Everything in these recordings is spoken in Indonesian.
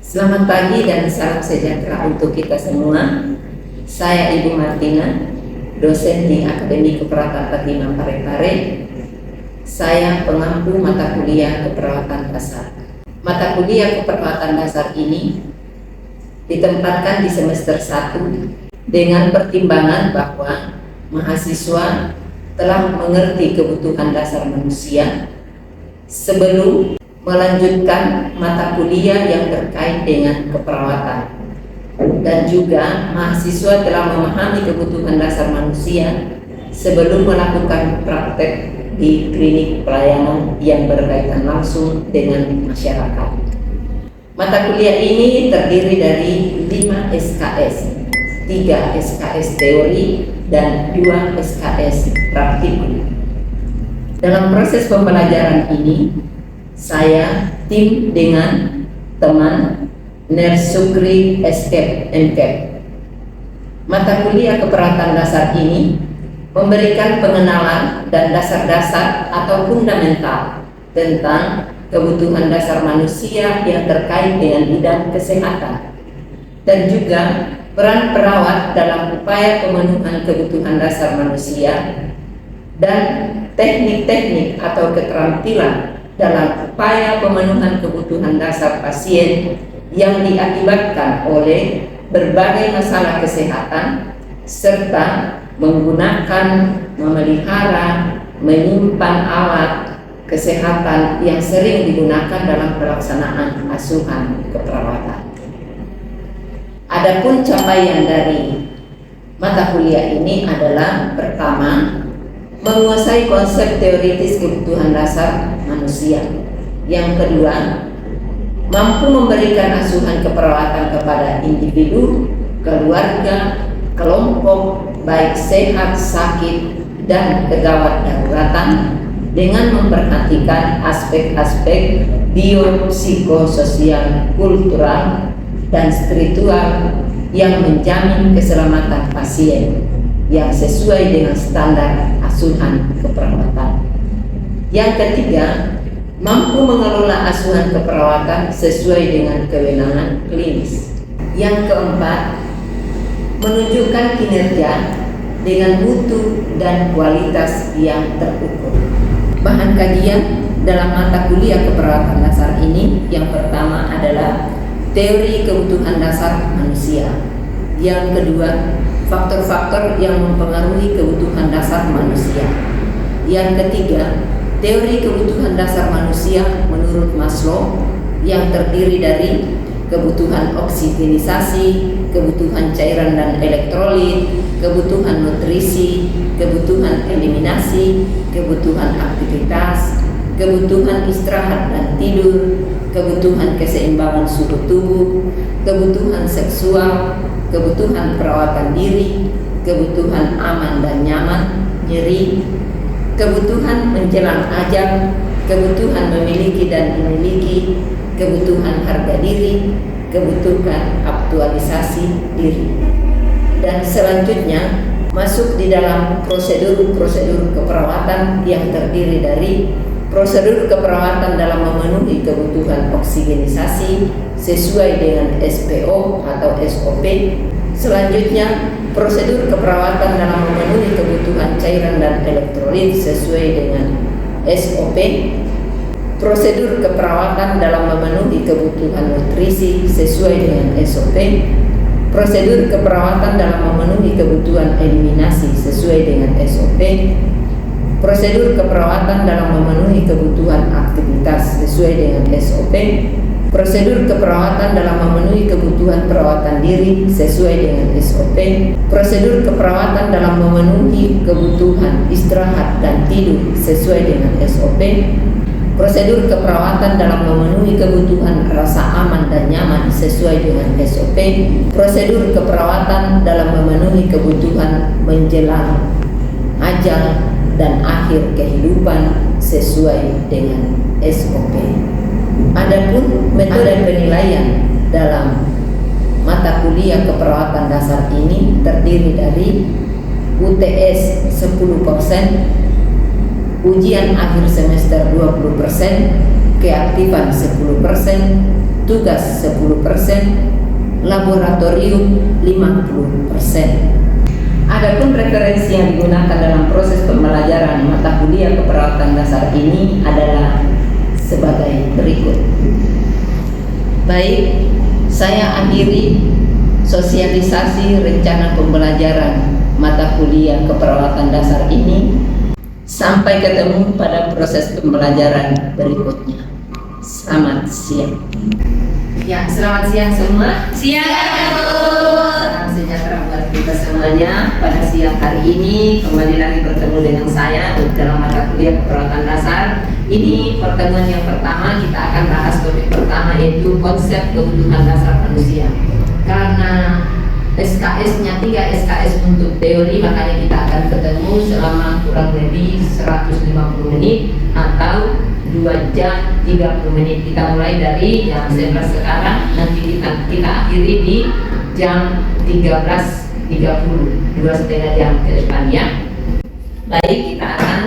Selamat pagi dan salam sejahtera untuk kita semua. Saya Ibu Martina, dosen di Akademi Keperawatan Fatimah Parepare. Saya pengampu mata kuliah keperawatan dasar. Mata kuliah keperawatan dasar ini ditempatkan di semester 1 dengan pertimbangan bahwa mahasiswa telah mengerti kebutuhan dasar manusia sebelum melanjutkan mata kuliah yang terkait dengan keperawatan, dan juga mahasiswa telah memahami kebutuhan dasar manusia sebelum melakukan praktek di klinik pelayanan yang berkaitan langsung dengan masyarakat. Mata kuliah ini terdiri dari 5 SKS, 3 SKS teori dan 2 SKS praktikum. Dalam proses pembelajaran ini, saya tim dengan teman Nersukri Escape MCAP. Mata kuliah keperawatan dasar ini memberikan pengenalan dan dasar-dasar atau fundamental tentang kebutuhan dasar manusia yang terkait dengan bidang kesehatan, dan juga peran perawat dalam upaya pemenuhan kebutuhan dasar manusia, dan teknik-teknik atau keterampilan dalam upaya pemenuhan kebutuhan dasar pasien yang diakibatkan oleh berbagai masalah kesehatan, serta menggunakan, memelihara, menyimpan alat kesehatan yang sering digunakan dalam pelaksanaan asuhan keperawatan. Adapun capaian dari mata kuliah ini adalah: pertama, menguasai konsep teoritis kebutuhan dasar manusia. Yang kedua, mampu memberikan asuhan keperawatan kepada individu, keluarga, kelompok, baik sehat, sakit, dan kegawat daruratan, dengan memperhatikan aspek-aspek biopsikososial, kultural, dan spiritual yang menjamin keselamatan pasien yang sesuai dengan standar asuhan keperawatan. Yang ketiga, mampu mengelola asuhan keperawatan sesuai dengan kewenangan klinis. Yang keempat, menunjukkan kinerja dengan mutu dan kualitas yang terukur. Bahan kajian dalam mata kuliah keperawatan dasar ini, yang pertama adalah teori kebutuhan dasar manusia. Yang kedua, faktor-faktor yang mempengaruhi kebutuhan dasar manusia. Yang ketiga, teori kebutuhan dasar manusia menurut Maslow, yang terdiri dari kebutuhan oksigenisasi, kebutuhan cairan dan elektrolit, kebutuhan nutrisi, kebutuhan eliminasi, kebutuhan aktivitas, kebutuhan istirahat dan tidur, kebutuhan keseimbangan suhu tubuh, kebutuhan seksual, kebutuhan perawatan diri, kebutuhan aman dan nyaman, nyeri, kebutuhan menjelang ajal, kebutuhan memiliki dan dimiliki, kebutuhan harga diri, kebutuhan aktualisasi diri. Dan selanjutnya masuk di dalam prosedur-prosedur keperawatan yang terdiri dari prosedur keperawatan dalam memenuhi kebutuhan oksigenisasi sesuai dengan SPO atau SOP. Selanjutnya, prosedur keperawatan dalam memenuhi kebutuhan cairan dan elektrolit sesuai dengan SOP. Prosedur keperawatan dalam memenuhi kebutuhan nutrisi sesuai dengan SOP. Prosedur keperawatan dalam memenuhi kebutuhan eliminasi sesuai dengan SOP. Prosedur keperawatan dalam memenuhi kebutuhan aktivitas sesuai dengan SOP. Prosedur keperawatan dalam memenuhi kebutuhan perawatan diri sesuai dengan SOP. Prosedur keperawatan dalam memenuhi kebutuhan istirahat dan tidur sesuai dengan SOP. Prosedur keperawatan dalam memenuhi kebutuhan rasa aman dan nyaman sesuai dengan SOP. Prosedur keperawatan dalam memenuhi kebutuhan menjelang ajal dan akhir kehidupan sesuai dengan SOP. Adapun metode penilaian dalam mata kuliah keperawatan dasar ini terdiri dari UTS 10%, ujian akhir semester 20%, keaktifan 10%, tugas 10%, laboratorium 50%. Adapun referensi yang digunakan dalam proses pembelajaran mata kuliah keperawatan dasar ini adalah sebagai berikut. Baik, saya akhiri sosialisasi rencana pembelajaran mata kuliah keperawatan dasar ini. Sampai ketemu pada proses pembelajaran berikutnya. Selamat siang. Ya, selamat siang semua. Siang, Bu. Salam sejahtera buat kita semuanya. Pada siang hari ini kembali lagi bertemu dengan saya dalam mata kuliah keperawatan dasar. Ini pertemuan yang pertama, kita akan bahas topik pertama, yaitu konsep kebutuhan dasar manusia. Karena SKS-nya 3 SKS untuk teori, makanya kita akan ketemu selama kurang lebih 150 menit atau 2 jam 30 menit. Kita mulai dari jam 11 sekarang, nanti kita akhiri di jam 13.30, 2,5 jam ke depan ya. Baik, kita akan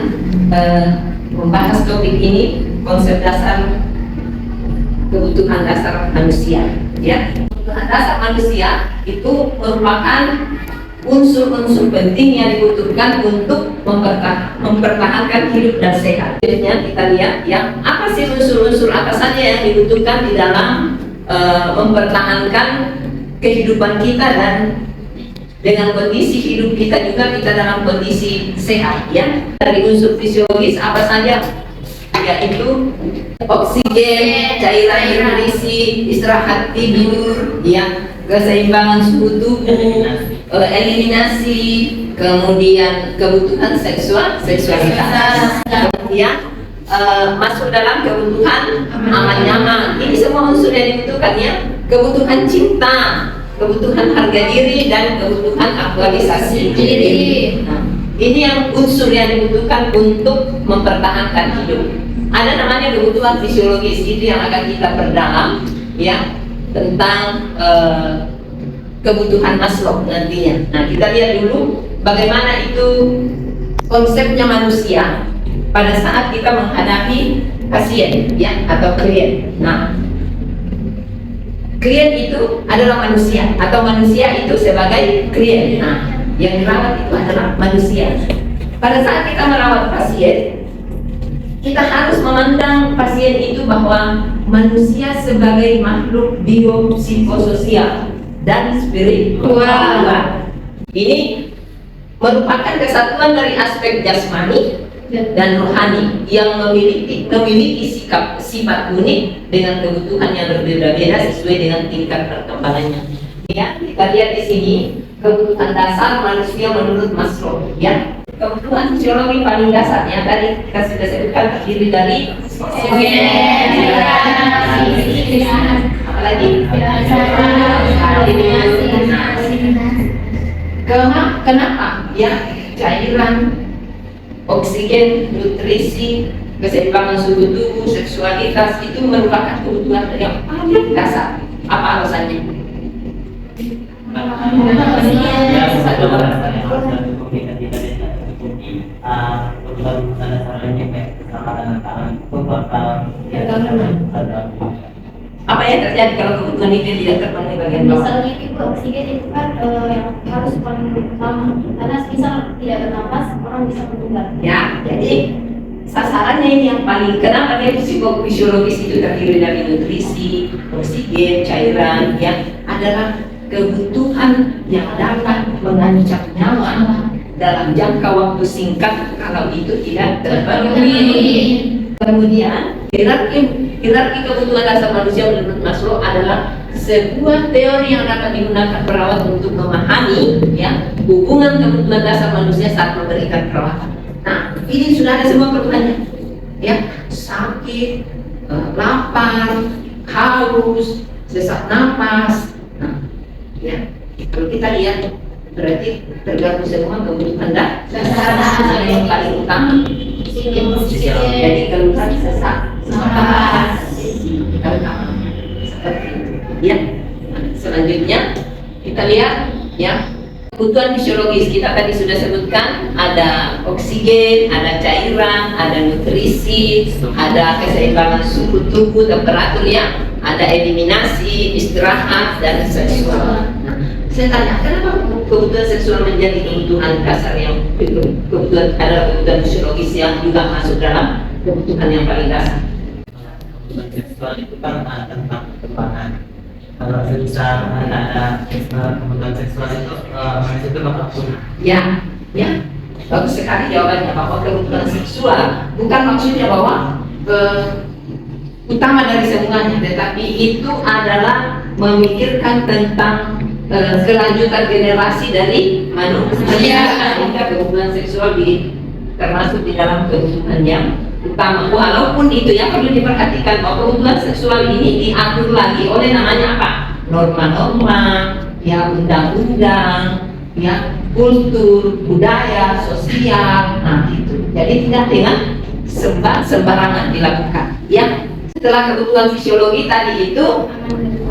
membahas topik ini, konsep dasar kebutuhan dasar manusia ya. Kebutuhan dasar manusia itu merupakan unsur-unsur penting yang dibutuhkan untuk mempertahankan hidup dan sehat. Selanjutnya kita lihat ya, apa sih unsur-unsur apa saja yang dibutuhkan di dalam mempertahankan kehidupan kita, dan dengan kondisi hidup kita juga kita dalam kondisi sehat ya. Dari unsur fisiologis apa saja? Yaitu oksigen, cairan nutrisi, istirahat tidur, ya, keseimbangan suhu tubuh, eliminasi, kemudian kebutuhan seksualitas, kemudian masuk dalam kebutuhan aman nyaman. Ini semua unsur yang dibutuhkan ya. Kebutuhan cinta, kebutuhan harga diri, dan kebutuhan aktualisasi diri. Nah, ini yang unsur yang dibutuhkan untuk mempertahankan hidup. Ada namanya kebutuhan fisiologis, itu yang akan kita perdalam ya, tentang kebutuhan Maslow nantinya. Nah, kita lihat dulu bagaimana itu konsepnya manusia pada saat kita menghadapi pasien ya, atau klien. Nah, klien itu adalah manusia, atau manusia itu sebagai klien. Nah, yang dirawat itu adalah manusia. Pada saat kita merawat pasien, kita harus memandang pasien itu bahwa manusia sebagai makhluk biopsikososial dan spiritual. Ini merupakan kesatuan dari aspek jasmani dan rohani yang memiliki sifat unik dengan kebutuhan yang berbeda-beda sesuai dengan tingkat perkembangannya. Ya, kita lihat di sini kebutuhan dasar manusia menurut Maslow ya. Kebutuhan fisiologi paling dasar yang tadi kita sudah sebutkan terdiri dari apalagi kenapa ya, cairan, oksigen, nutrisi, keseimbangan suhu tubuh, seksualitas itu merupakan kebutuhan yang paling dasar. Apa alasannya? Apa yang terjadi kalau kebutuhan itu tidak terpenuhi bagian bawah? Misalnya itu oksigen itu kan yang harus paling utama, karena misal tidak bernapas orang bisa meninggal. Ya, jadi sasarannya ini yang paling, kenapa dia fisiologis itu terdiri dari nutrisi, oksigen, cairan, yang adalah kebutuhan yang dapat mengancam nyawa dalam jangka waktu singkat kalau itu tidak terpenuhi. Kemudian hierarki kebutuhan dasar manusia menurut Maslow adalah sebuah teori yang dapat digunakan perawat untuk memahami ya, hubungan kebutuhan dasar manusia saat memberikan perawatan. Nah, ini sudah ada semua kebutuhannya ya, sakit, lapar, haus, sesak napas. Nah, ya, kalau kita lihat berarti tergabung semua kebutuhan dasar yang paling utama. Jadi keluhan sesak napas seperti itu ya. Selanjutnya kita lihat ya, kebutuhan fisiologis kita tadi sudah sebutkan, ada oksigen, ada cairan, ada nutrisi, ada keseimbangan suhu tubuh, temperatur ya, ada eliminasi, istirahat, dan seksual. Nah, saya tanya, kenapa kebutuhan seksual menjadi kebutuhan dasar yang kebutuhan adalah kebutuhan fisiologis yang juga masuk dalam kebutuhan yang paling dasar? Kebutuhan seksual itu kan tentang perkembangan. Kalau misal ada kebutuhan seksual itu manusia itu bakal punah. Ya, ya, bagus sekali jawabannya, bahwa kebutuhan seksual bukan maksudnya bahwa utama dari semuanya, tetapi itu adalah memikirkan tentang kelanjutan generasi dari manusia. Sehingga kebutuhan seksual termasuk di dalam kebutuhan yang utama. Walaupun itu yang perlu diperhatikan, bahwa kebutuhan seksual ini diatur lagi oleh namanya apa? Norma-norma, ya undang-undang, ya kultur, budaya, sosial. Nah itu. Jadi tidak dengan sembarangan dilakukan. Ya. Setelah kebutuhan fisiologi tadi itu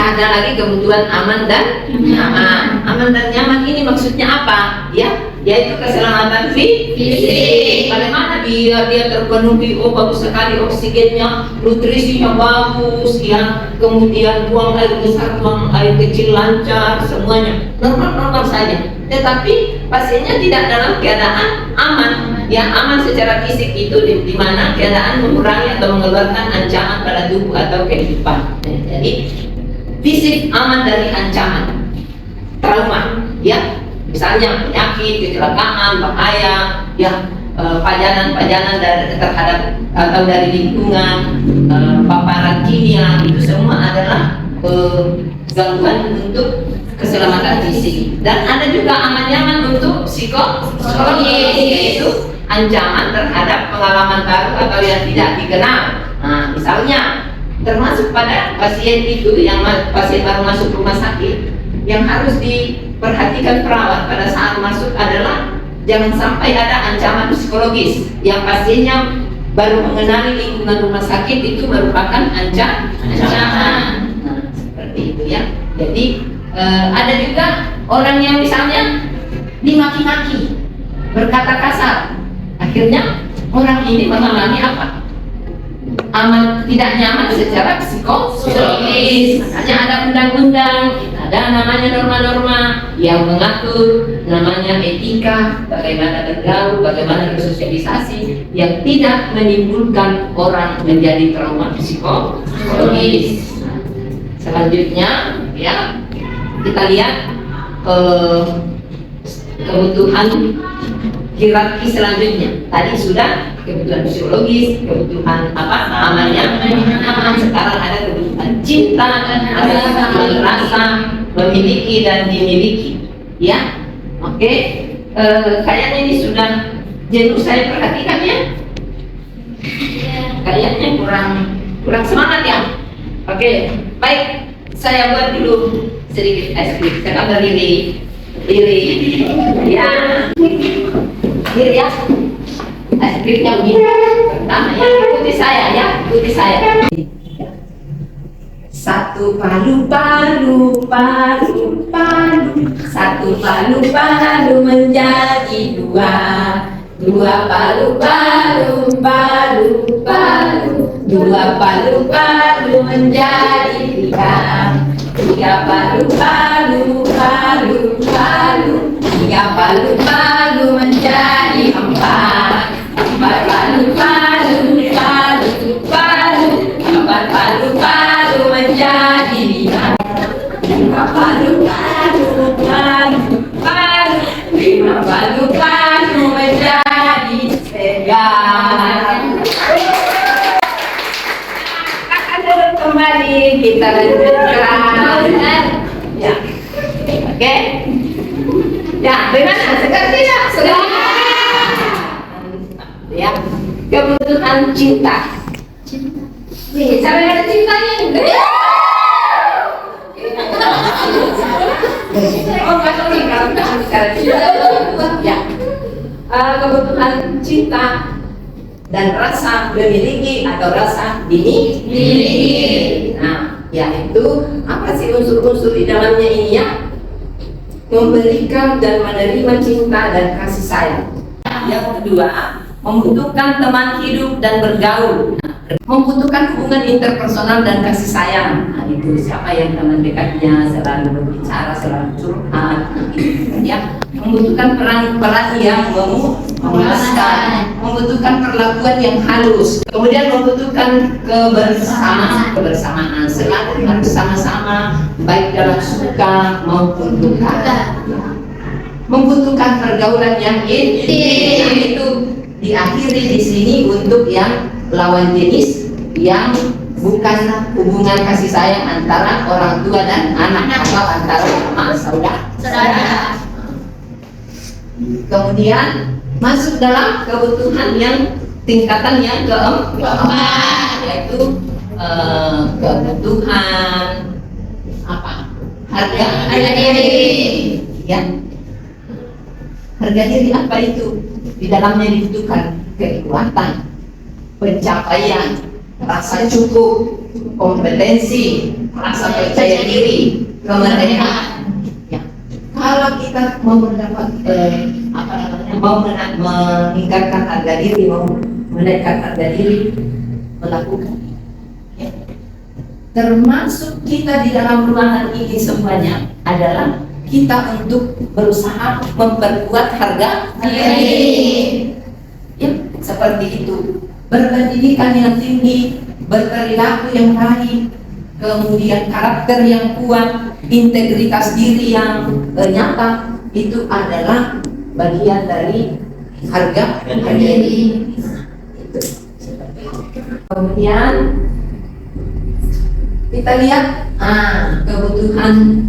ada lagi kebutuhan aman dan nyaman. Aman dan nyaman ini maksudnya apa? Ya, yaitu keselamatan fisik. Bagaimana biar dia terpenuhi, bagus sekali oksigennya, nutrisinya bagus, ya, kemudian buang air besar, buang air kecil lancar, semuanya normal-normal saja. Tetapi pasiennya tidak dalam keadaan aman. Ya, aman secara fisik itu di mana keadaan mengurangi atau mengeluarkan ancaman pada tubuh atau kehidupan. Jadi fisik aman dari ancaman trauma, ya, misalnya penyakit, kecelakaan, bahaya, ya, pajanan terhadap atau dari lingkungan, paparan kimia, itu semua adalah gangguan untuk keselamatan fisik. Dan ada juga aman nyaman untuk psikologis, yaitu ancaman terhadap pengalaman baru atau yang tidak dikenal. Nah, misalnya termasuk pada pasien itu yang pasien baru masuk rumah sakit, yang harus diperhatikan perawat pada saat masuk adalah jangan sampai ada ancaman psikologis yang pasiennya baru mengenali lingkungan rumah sakit itu merupakan ancaman. Nah, seperti itu ya. Jadi ada juga orang yang misalnya dimaki-maki, berkata kasar, akhirnya orang ini mengalami apa? Tidak nyaman secara psikologis. Makanya ada undang-undang, ada namanya norma-norma yang mengatur namanya etika, bagaimana bergaul, bagaimana bersosialisasi yang tidak menimbulkan orang menjadi trauma psikologis. Nah, selanjutnya, ya, kita lihat kebutuhan hierarki selanjutnya. Tadi sudah kebutuhan fisiologis, kebutuhan amannya. Sekarang ada kebutuhan cinta, ada kebutuhan rasa, memiliki dan dimiliki. Ya, oke. Kayaknya ini sudah jenuh saya perhatikan ya. Kayaknya kurang semangat ya. Oke, baik. Saya buat dulu sedikit es krim. Saya tambah liri, ya. Ini ya, es krimnya begini. Pertama ya, ikuti saya ya, ikuti saya. Satu palu, satu palu menjadi dua. Dua palu, dua palu menjadi tiga. Tiga palu, tiga palu menjadi empat. Empat palu, empat palu menjadi lima. Lima palu, lima palu menjadi segar. Akan turun kembali, kita lanjutkan. Ya, oke. Ya, bagaimana? Segar tidak? Segar. Ya, kebutuhan cinta. Nih, cara ada cintanya. Oh, nggak tahu nih kalau cara cinta. Ya, kebutuhan cinta dan rasa memiliki atau rasa dimiliki. Nah, yaitu apa sih unsur-unsur di dalamnya ini ya? Memberikan dan menerima cinta dan kasih sayang. Yang kedua, membutuhkan teman hidup dan bergaul. Nah, Membutuhkan hubungan interpersonal dan kasih sayang. Nah, itu siapa yang teman dekatnya selalu berbicara, selalu curhat, ya. Membutuhkan peran yang memuaskan, membutuhkan perlakuan yang halus, kemudian membutuhkan kebersamaan, selalu harus sama-sama, baik dalam suka maupun duka. Membutuhkan pergaulan yang intim. Nah, itu diakhiri di sini untuk yang lawan jenis yang bukan hubungan kasih sayang antara orang tua dan anak atau antara sama saudara. Kemudian masuk dalam kebutuhan yang tingkatan yang keempat, yaitu kebutuhan apa? Harga diri. Ya. Harga diri apa itu? Di dalamnya dibutuhkan kekuatan, pencapaian, rasa cukup, kompetensi, rasa percaya diri, kemerdekaan. Ya. Kalau kita mau mendapat mau meningkatkan harga diri, mau menaikkan harga diri, melakukan. Ya. Termasuk kita di dalam ruangan ini semuanya adalah kita untuk berusaha memperkuat harga diri. Ya, seperti itu. Berpendidikan yang tinggi, berperilaku yang baik, kemudian karakter yang kuat, integritas diri yang nyata, itu adalah bagian dari harga diri. Kemudian kita lihat kebutuhan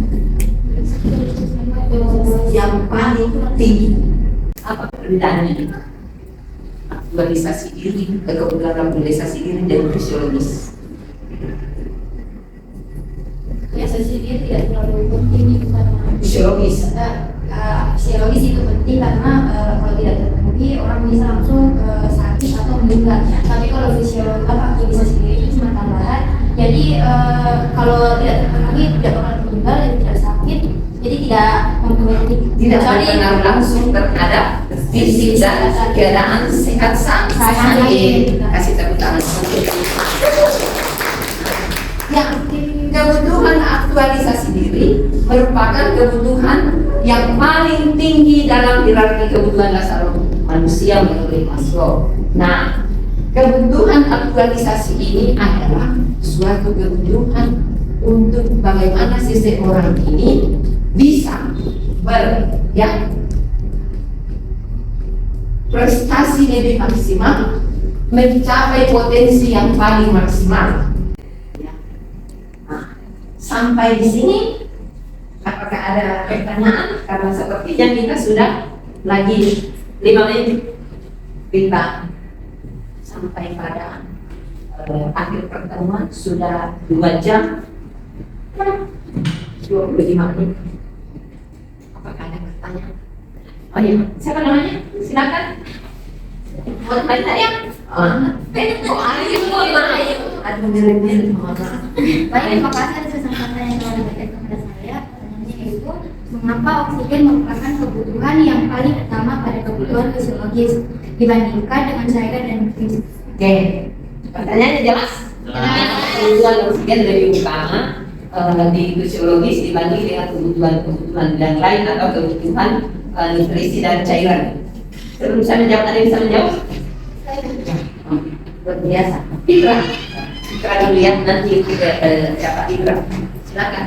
yang paling tinggi. Apa perbedaannya? Aktualisasi diri, kebutuhan aktualisasi diri dan fisiologis. Aktualisasi diri tidak terlalu penting karena Fisiologis. Fisiologis itu penting karena kalau tidak terpenuhi orang bisa langsung sakit atau meninggal. Tapi kalau aktualisasi diri itu cuma tambahan. Jadi kalau tidak terpenuhi tidak bakal meninggal dan tidak sakit. Jadi tidak mempengaruhi, tidak berpengaruh langsung terhadap fisik dan keadaan sehat sakit. Kasih tepuk tangan. Yang kebutuhan aktualisasi diri merupakan kebutuhan yang paling tinggi dalam hierarki kebutuhan dasar manusia menurut Maslow. Nah, kebutuhan aktualisasi ini adalah suatu kebutuhan untuk bagaimana seseorang ini bisa prestasi lebih maksimal, mencapai potensi yang paling maksimal. Ya. Nah, sampai di sini, apakah ada pertanyaan? Karena sepertinya kita sudah lagi 5 menit kita sampai pada akhir pertemuan, sudah 2 jam 25 menit. Apakah ada pertanyaan? Oh iya, siapa namanya? Silakan. Mau tanya? Aduh, miring-miring. Baik, terima kasih atas kesempatan yang telah diberikan kepada saya. Pertanyaannya yaitu, mengapa oksigen merupakan kebutuhan yang paling utama pada kebutuhan fisiologis dibandingkan dengan cairan dan nutrisi? Oke, pertanyaannya jelas? Kebutuhan oksigen lebih utama di fisiologis dibanding dengan kebutuhan yang lain atau kebutuhan nutrisi dan cairan. Sebelum saya menjawab, ada yang bisa menjawab? Luar biasa. Ira dulu ya, nanti siapa Ira? Silakan.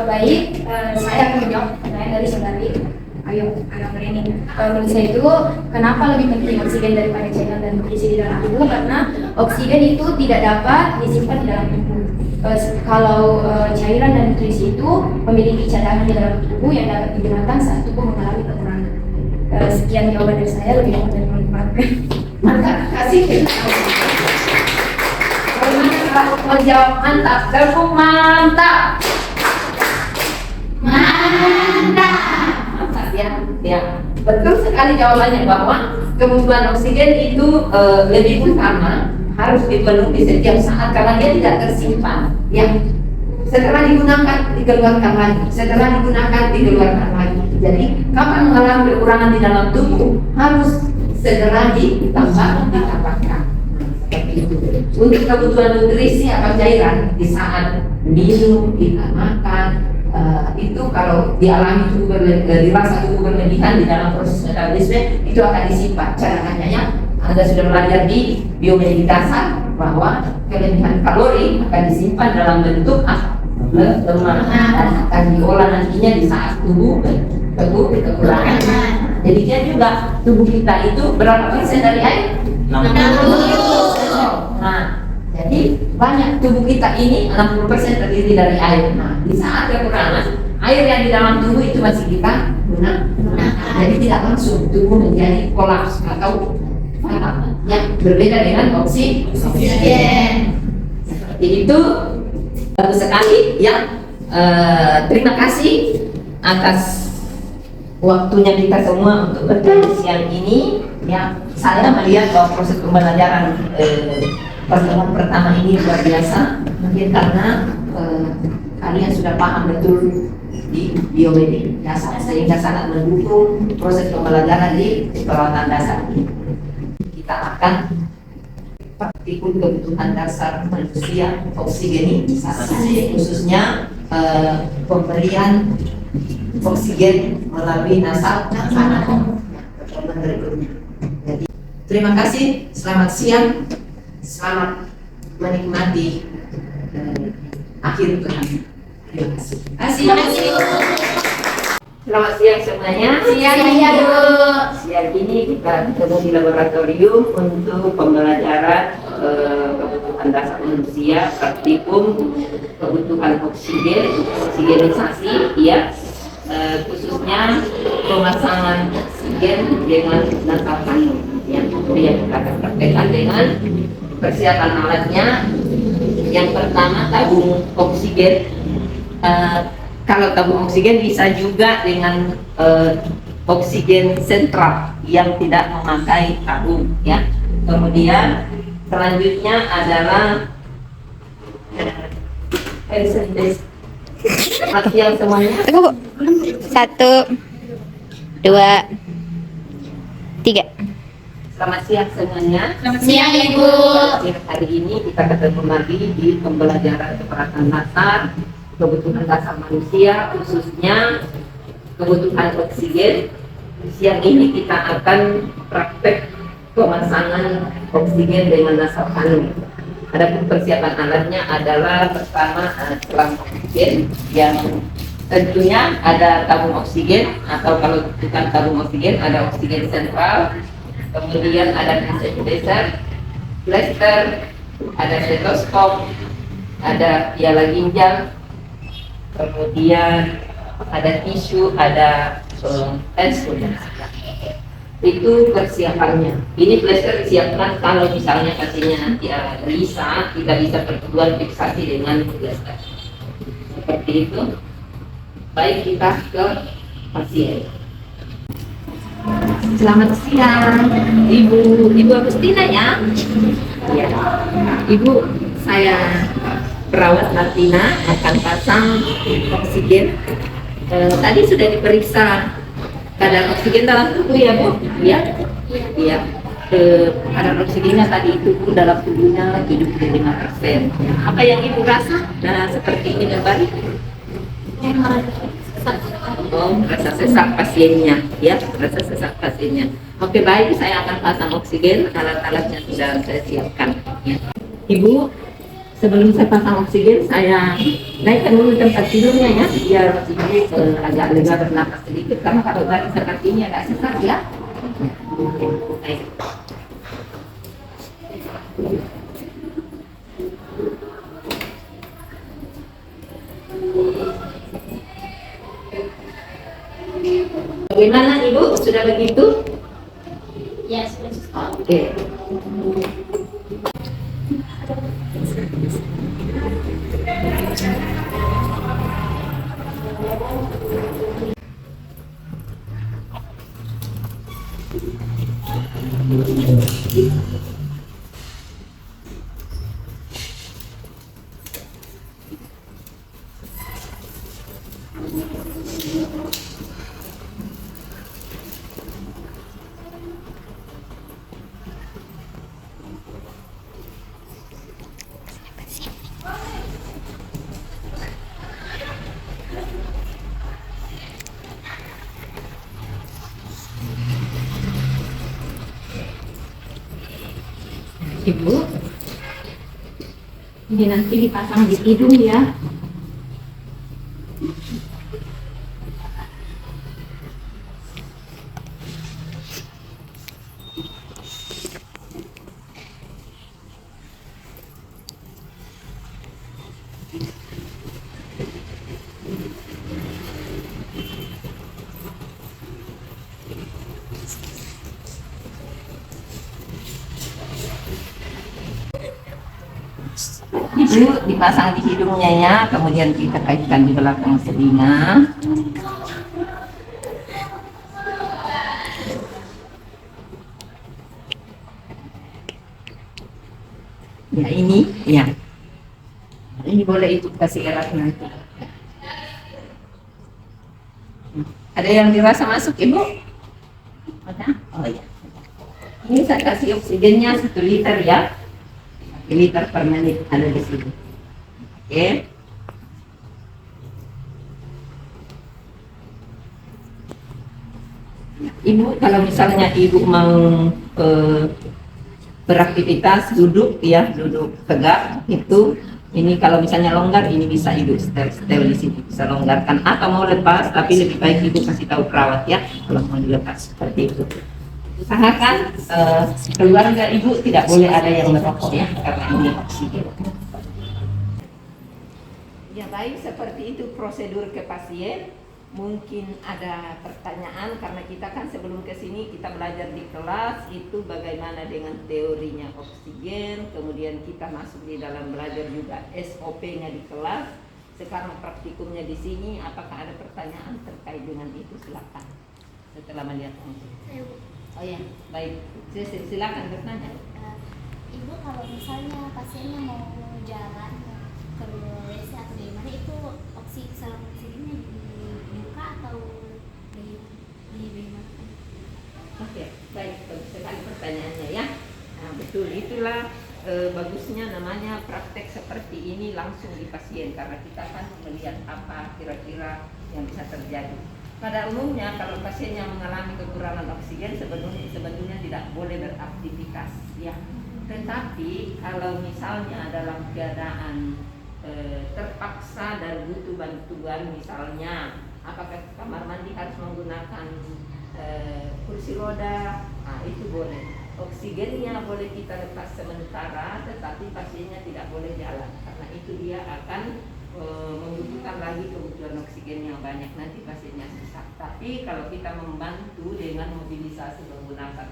Baik, saya akan menjawab pertanyaan dari saudari. Ayo, anak ini. Menurut saya itu, kenapa lebih penting oksigen daripada cairan dan nutrisi di dalam tubuh? Karena oksigen itu tidak dapat disimpan di dalam tubuh. Kalau cairan dan nutrisi itu memiliki cadangan di dalam tubuh yang dapat digunakan saat tubuh mengalami kekurangan. Sekian jawaban dari saya, lebih banyak dari mengumpulkan. Mantap, kasih. Mau jawab mantap, tepuk mantap. Mantap ya. Betul sekali jawabannya bahwa kebutuhan oksigen itu lebih utama, harus dipenuhi setiap saat karena dia tidak tersimpan. Ya, setelah digunakan dikeluarkan lagi, setelah digunakan dikeluarkan lagi. Jadi kapan mengalami kekurangan di dalam tubuh harus segera ditambahkan. Untuk kebutuhan nutrisi apa cairan di saat minum, kita makan, itu kalau dialami tubuh dirasa tubuh berlebihan di dalam proses metabolisme itu akan disimpan. Cara makanya Anda sudah belajar di biomedis dasar bahwa kelebihan kalori akan disimpan dalam bentuk lemak dan akan diolah nantinya di saat tubuh kekurangan. Jadi dia juga tubuh kita itu berapa persen dari air? 60%. Nah, jadi banyak tubuh kita ini 60% terdiri dari air. Nah, di saat kekurangan air yang di dalam tubuh itu masih kita gunakan. Jadi tidak langsung tubuh menjadi kolaps atau yang berbeda dengan oksigen. Seperti itu. Bagus sekali ya. Terima kasih atas waktunya kita semua untuk bertemu siang ini. Ya, saya melihat bahwa proses pembelajaran pertemuan pertama ini luar biasa. Mungkin karena kalian sudah paham betul di biomedis dasar sehingga sangat mendukung proses pembelajaran di perawatan dasar ini. Kita akan praktikum kebutuhan dasar manusia oksigenisasi, khususnya pemberian oksigen melalui nasal berikutnya. Jadi, terima kasih, selamat siang, selamat menikmati akhir pekan. Terima kasih. Selamat siang semuanya. Siang, Bu. Siang ini kita ketemu di laboratorium untuk pembelajaran kebutuhan dasar manusia, praktikum kebutuhan oksigenisasi, ya, khususnya pemasangan oksigen dengan nasal kandung. Yang kemudian kita akan praktekkan dengan persiapan alatnya. Yang pertama tabung oksigen. Kalau tabung oksigen bisa juga dengan oksigen sentral yang tidak memakai tabung, ya. Kemudian selanjutnya adalah yang semuanya. Tunggu, Bu. 1, 2, 3. Selamat siang semuanya. Selamat siang, Ibu. Hari ini kita ketemu lagi di pembelajaran keperawatan dasar kebutuhan dasar manusia, khususnya kebutuhan oksigen. Siang ini kita akan praktek pemasangan oksigen dengan nasal kandung. Adapun persiapan alatnya adalah pertama selang oksigen yang tentunya ada tabung oksigen, atau kalau bukan tabung oksigen ada oksigen sentral, kemudian ada catheter, plaster, ada stetoskop, ada piala ginjal, kemudian ada tisu, ada pensul. Itu persiapannya. Ini plaster disiapkan kalau misalnya pasiennya nanti bisa, kita bisa pertemuan fiksasi dengan plaster. Seperti itu. Baik, kita ke pasien. Selamat siang, Ibu Agustina ya. Ya. Ibu, saya perawat Martina akan pasang oksigen. Tadi sudah diperiksa kadar oksigen dalam tubuh ya, Bu? Iya. Iya. Kadar oksigennya tadi itu dalam tubuhnya 75%. Apa yang Ibu rasa? Nah, seperti ini kembali. Oh, rasa sesak pasiennya, ya, rasa sesak pasiennya. Oke, baik, saya akan pasang oksigen. Alat-alatnya sudah saya siapkan. Ya. Ibu, sebelum saya pasang oksigen, saya naikkan dulu tempat tidurnya ya, biar Ibu agak lega bernapas sedikit, karena kalau dari seperti ini agak sesak ya. Baik. Bagaimana Ibu? Sudah begitu? Ya, sudah. Oke. Ibu. Ini nanti dipasang di hidung ya. Itu dipasang di hidungnya ya, kemudian kita kaitkan di belakang telinga. Ya ini, ya. Ini boleh ibu kasih erat nanti. Ada yang dirasa masuk ibu? Ada? Oh ya. Ini saya kasih oksigennya 1 liter ya. 1 liter per menit ada di sini. Oke. Ibu kalau misalnya ibu mau beraktivitas duduk ya, duduk tegak itu. Ini kalau misalnya longgar, ini bisa ibu setel di sini, bisa longgarkan atau mau lepas, tapi lebih baik ibu kasih tahu perawat ya kalau mau dilepas seperti itu. Usahakan keluarga ibu tidak boleh ada yang merokok ya, karena ini oksigen. Ya baik, seperti itu prosedur ke pasien. Mungkin ada pertanyaan karena kita kan sebelum ke sini kita belajar di kelas itu bagaimana dengan teorinya oksigen, kemudian kita masuk di dalam belajar juga SOP-nya di kelas. Sekarang praktikumnya di sini, apakah ada pertanyaan terkait dengan itu? Silakan. Setelah melihat oh ya, baik. Silakan bertanya. Ibu kalau misalnya pasiennya mau jalan ke WC atau di mana itu saluran oksigennya di muka atau di mana? Oke, baik. Bagus sekali pertanyaannya ya. Nah, betul itulah bagusnya namanya praktek seperti ini langsung di pasien karena kita kan melihat apa kira-kira yang bisa terjadi. Pada umumnya kalau pasien yang mengalami kekurangan oksigen sebetulnya tidak boleh beraktivitas ya. Tetapi kalau misalnya dalam keadaan terpaksa dan butuh bantuan, misalnya apakah kamar mandi harus menggunakan kursi roda, nah itu boleh. Oksigennya boleh kita lepas sementara, tetapi pasiennya tidak boleh jalan karena itu dia akan membutuhkan lagi kebutuhan oksigen yang banyak, nanti pasiennya sesak. Tapi kalau kita membantu dengan mobilisasi menggunakan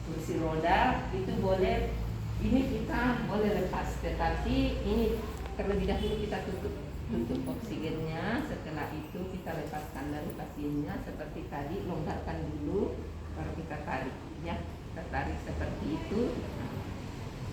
kursi roda itu boleh. Ini kita boleh lepas, tetapi ini terlebih dahulu kita tutup oksigennya. Setelah itu kita lepaskan dari pasiennya seperti tadi, longgarkan dulu baru kita tarik ya, kita tarik seperti itu.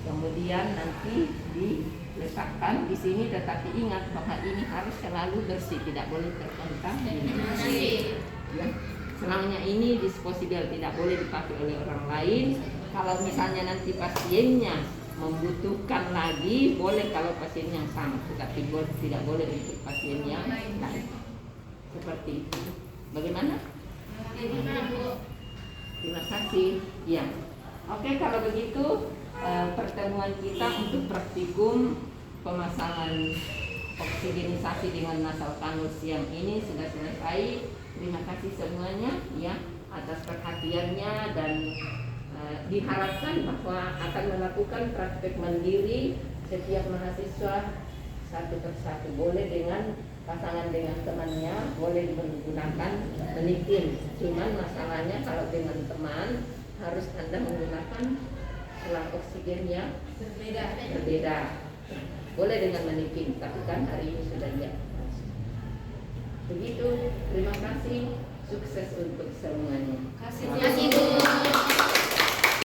Kemudian nanti diletakkan di sini, tetapi ingat bahwa ini harus selalu bersih, tidak boleh terkontaminasi. Ya. Selamanya ini disposable, tidak boleh dipakai oleh orang lain. Kalau misalnya nanti pasiennya membutuhkan lagi, boleh kalau pasien yang sama, tetapi tidak boleh untuk pasien yang lain. Seperti itu. Bagaimana? Terima kasih. Ya. Oke, kalau begitu pertemuan kita untuk praktikum pemasangan oksigenisasi dengan nasal kanul siang ini sudah selesai. Terima kasih semuanya ya atas perhatiannya dan diharapkan bahwa akan melakukan praktek mandiri setiap mahasiswa satu persatu, boleh dengan pasangan dengan temannya, boleh menggunakan menikin. Cuman masalahnya kalau dengan teman harus Anda menggunakan selang oksigen yang berbeda. Boleh dengan menikin, tapi kan hari ini sudah lihat. Begitu, terima kasih, sukses untuk semuanya. Terima kasih Bu.